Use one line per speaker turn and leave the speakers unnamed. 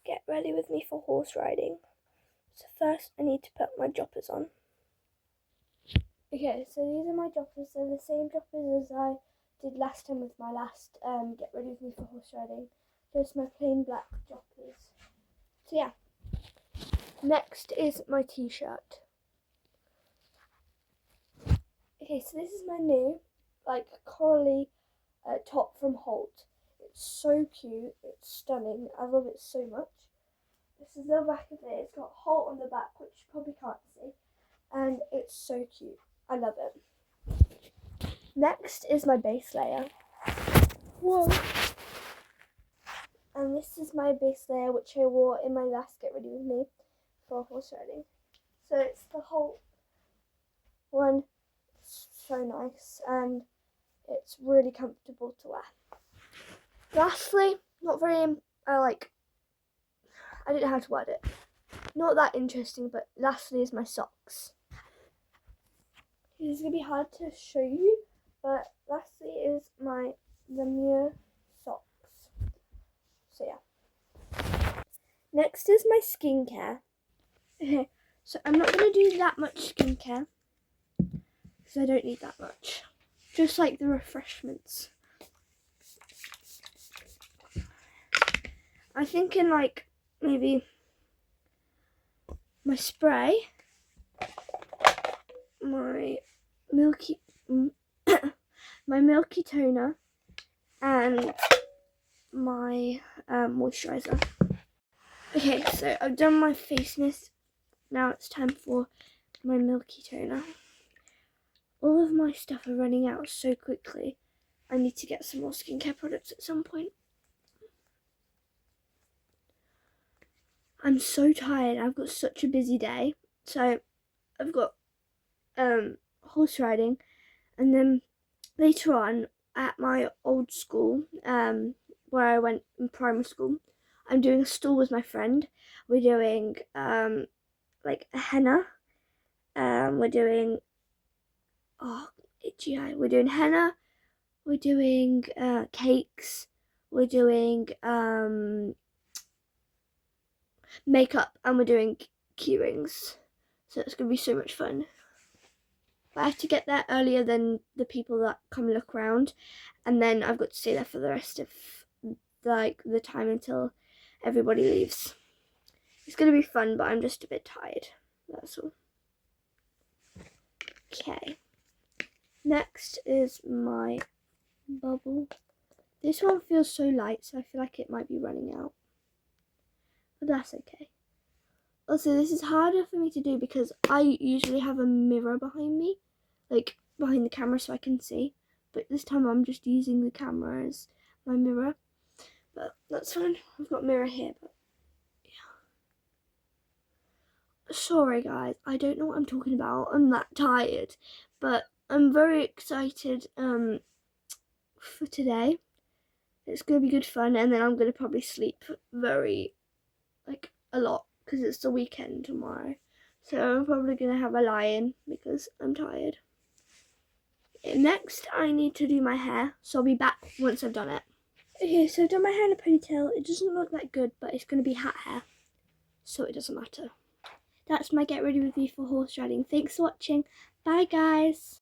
get ready with me for horse riding. So first I need to put my joppers on. Okay, so these are my joppers. They're the same joppers as I did last time with my last get ready with me for horse riding. Just my plain black joppers. So yeah. Next is my t-shirt. Okay, so this is my new corally top from Holt. It's so cute, it's stunning, I love it so much. This is the back of it. It's got Holt on the back, which you probably can't see, and it's so cute. I love it. Next is my base layer. Whoa! And this is my base layer, which I wore in my last Get Ready With Me for horse riding. So it's the Holt one. It's so nice, and it's really comfortable to wear. Lastly, not very, I don't know how to word it. Not that interesting, but lastly is my socks. This is going to be hard to show you, but lastly is the Muir socks. So yeah. Next is my skincare. Okay, so I'm not going to do that much skincare, because I don't need that much. Just like the refreshments. I'm thinking maybe my spray, my milky toner, and my moisturizer. Okay, so I've done my face mist. Now it's time for my milky toner. All of my stuff are running out so quickly. I need to get some more skincare products at some point. I'm so tired. I've got such a busy day. So I've got horse riding, and then later on at my old school, where I went in primary school, I'm doing a stall with my friend. We're doing a henna. We're doing itchy eye. We're doing henna. We're doing cakes. We're doing makeup, and we're doing key rings. So it's gonna be so much fun. But I have to get there earlier than the people that come look around, and then I've got to stay there for the rest of the time until everybody leaves. It's gonna be fun, but I'm just a bit tired. That's all. Okay. Next is my bubble. This one feels so light, so I feel like it might be running out. But that's okay. Also, this is harder for me to do because I usually have a mirror behind me, behind the camera, so I can see. But this time I'm just using the camera as my mirror. But that's fine. I've got a mirror here, but yeah. Sorry guys, I don't know what I'm talking about. I'm that tired. But I'm very excited for today. It's going to be good fun, and then I'm going to probably sleep a lot because it's the weekend tomorrow. So I'm probably going to have a lie-in because I'm tired. Next, I need to do my hair, so I'll be back once I've done it. Okay, so I've done my hair in a ponytail. It doesn't look that good, but it's going to be hat hair, so it doesn't matter. That's my Get Ready With Me for horse riding. Thanks for watching. Bye, guys.